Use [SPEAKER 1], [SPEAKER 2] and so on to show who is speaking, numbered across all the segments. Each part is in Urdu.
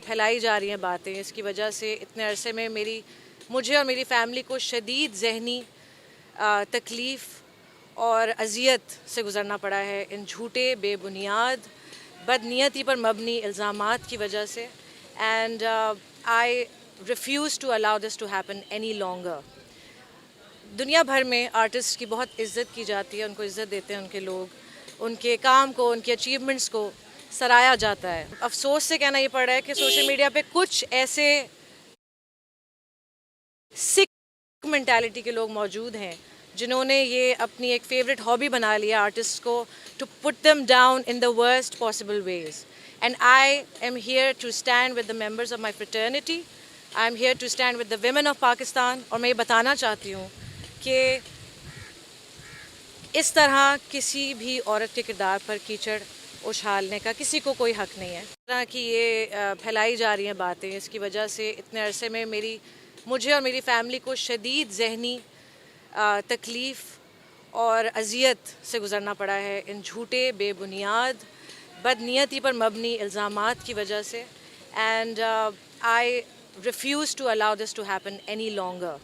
[SPEAKER 1] پھیلائی جا رہی ہیں باتیں، اس کی وجہ سے اتنے عرصے میں مجھے اور میری فیملی کو شدید ذہنی تکلیف اور اذیت سے گزرنا پڑا ہے ان جھوٹے بے بنیاد بدنیتی پر مبنی الزامات کی وجہ سے. And I refuse to allow this to happen any longer. دنیا بھر میں آرٹسٹ کی بہت عزت کی جاتی ہے، ان کو عزت دیتے ہیں ان کے لوگ، ان کے کام کو، ان کے اچیومنٹس کو سراہا جاتا ہے. افسوس سے کہنا یہ پڑ رہا ہے کہ سوشل میڈیا پہ کچھ ایسے سک مینٹیلٹی کے لوگ موجود ہیں جنہوں نے یہ اپنی ایک فیوریٹ ہابی بنا لیا آرٹسٹ کو to put them down in the worst possible ways. And I am here to stand with the members of my fraternity. I am here to stand with the women of Pakistan. اور میں یہ بتانا چاہتی ہوں کہ اس طرح کسی بھی عورت کے کردار پر کیچڑ اچھالنے کا کسی کو کوئی حق نہیں ہے. اس طرح کی یہ پھیلائی جا رہی ہیں باتیں، اس کی وجہ سے اتنے عرصے میں مجھے اور میری فیملی کو شدید ذہنی تکلیف اور اذیت سے گزرنا پڑا ہے ان جھوٹے بے بنیاد بدنیتی پر مبنی الزامات کی وجہ سے. And I refuse to allow this to happen any longer.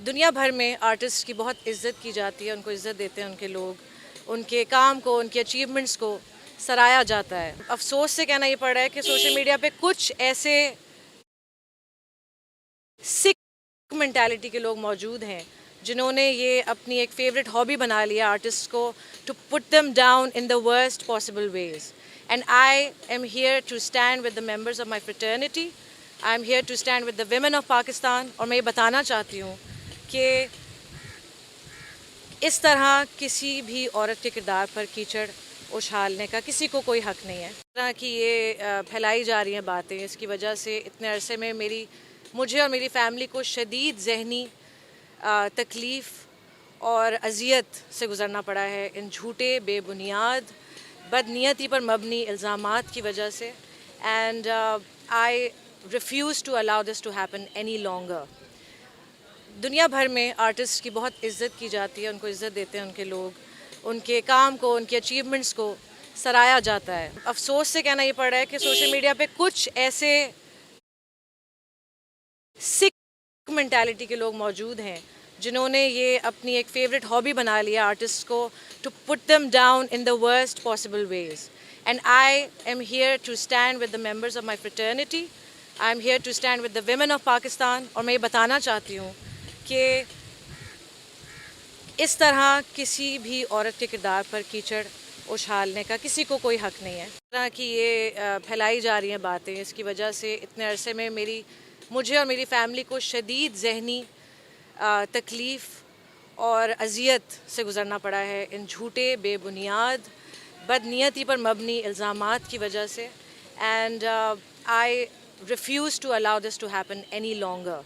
[SPEAKER 1] دنیا بھر میں آرٹسٹ کی بہت عزت کی جاتی ہے، ان کو عزت دیتے ہیں ان کے لوگ، ان کے کام کو، ان کے اچیومنٹس کو سراہا جاتا ہے. افسوس سے کہنا یہ پڑ رہا ہے کہ سوشل میڈیا پہ کچھ ایسے سک مینٹیلٹی کے لوگ موجود ہیں جنہوں نے یہ اپنی ایک فیوریٹ ہابی بنا لیا آرٹسٹ کو to put them down in the worst possible ways. And I am here to stand with the members of my fraternity. I am here to stand with the women of Pakistan. اور میں یہ بتانا چاہتی ہوں کہ اس طرح کسی بھی عورت کے کردار پر کیچڑ اچھالنے کا کسی کو کوئی حق نہیں ہے. اس طرح کی یہ پھیلائی جا رہی ہیں باتیں، اس کی وجہ سے اتنے عرصے میں مجھے اور میری فیملی کو شدید ذہنی تکلیف اور اذیت سے گزرنا پڑا ہے ان جھوٹے بے بنیاد بدنیتی پر مبنی الزامات کی وجہ سے. And I refuse to allow this to happen any longer. دنیا بھر میں آرٹسٹ کی بہت عزت کی جاتی ہے، ان کو عزت دیتے ہیں ان کے لوگ، ان کے کام کو، ان کے اچیومنٹس کو سراہا جاتا ہے. افسوس سے کہنا یہ پڑ رہا ہے کہ سوشل میڈیا پہ کچھ ایسے سک مینٹیلٹی کے لوگ موجود ہیں جنہوں نے یہ اپنی ایک فیوریٹ ہابی بنا لیا آرٹسٹ کو to put them down in the worst possible ways. And I am here to stand with the members of my fraternity. I am here to stand with the women of Pakistan. اور میں یہ بتانا چاہتی ہوں کہ اس طرح کسی بھی عورت کے کردار پر کیچڑ اچھالنے کا کسی کو کوئی حق نہیں ہے. اس طرح کی یہ پھیلائی جا رہی ہیں باتیں، اس کی وجہ سے اتنے عرصے میں مجھے اور میری فیملی کو شدید ذہنی تکلیف اور اذیت سے گزرنا پڑا ہے ان جھوٹے بے بنیاد بدنیتی پر مبنی الزامات کی وجہ سے. And I refuse to allow this to happen any longer.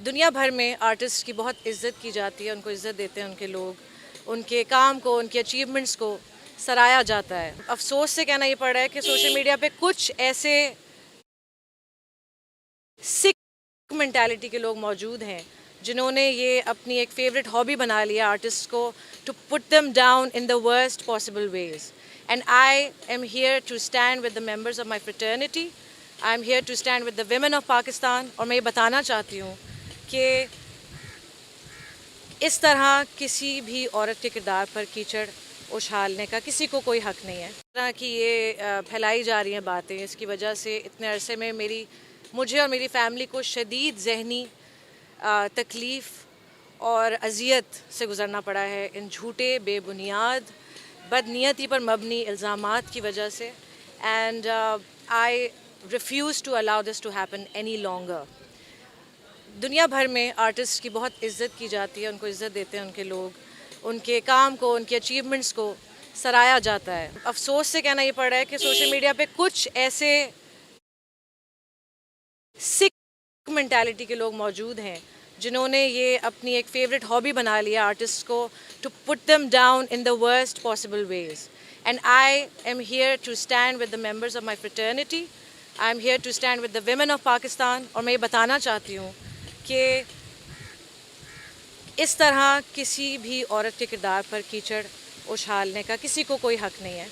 [SPEAKER 1] دنیا بھر میں آرٹسٹ کی بہت عزت کی جاتی ہے، ان کو عزت دیتے ہیں ان کے لوگ، ان کے کام کو، ان کے اچیومنٹس کو سراہا جاتا ہے. افسوس سے کہنا یہ پڑ رہا ہے کہ سوشل میڈیا پہ کچھ ایسے سک مینٹیلٹی کے لوگ موجود ہیں جنہوں نے یہ اپنی ایک فیوریٹ ہابی بنا لیا آرٹسٹ کو to put them down in the worst possible ways. And I am here to stand with the members of my fraternity. I am here to stand with the women of Pakistan. اور میں یہ بتانا چاہتی ہوں کہ اس طرح کسی بھی عورت کے کردار پر کیچڑ اچھالنے کا کسی کو کوئی حق نہیں ہے. اس طرح کی یہ پھیلائی جا رہی ہیں باتیں، اس کی وجہ سے اتنے عرصے میں مجھے اور میری فیملی کو شدید ذہنی تکلیف اور اذیت سے گزرنا پڑا ہے ان جھوٹے بے بنیاد بدنیتی پر مبنی الزامات کی وجہ سے. And I refuse to allow this to happen any longer. دنیا بھر میں آرٹسٹ کی بہت عزت کی جاتی ہے، ان کو عزت دیتے ہیں ان کے لوگ، ان کے کام کو، ان کے اچیومنٹس کو سراہا جاتا ہے. افسوس سے کہنا یہ پڑ رہا ہے کہ سوشل میڈیا پہ کچھ ایسے سک مینٹیلٹی کے لوگ موجود ہیں جنہوں نے یہ اپنی ایک فیوریٹ ہابی بنا لیا آرٹسٹ کو to put them down in the worst possible ways. And I am here to stand with the members of my fraternity. I am here to stand with the women of Pakistan. اور میں یہ بتانا چاہتی ہوں کہ اس طرح کسی بھی عورت کے کردار پر کیچڑ اچھالنے کا کسی کو کوئی حق نہیں ہے.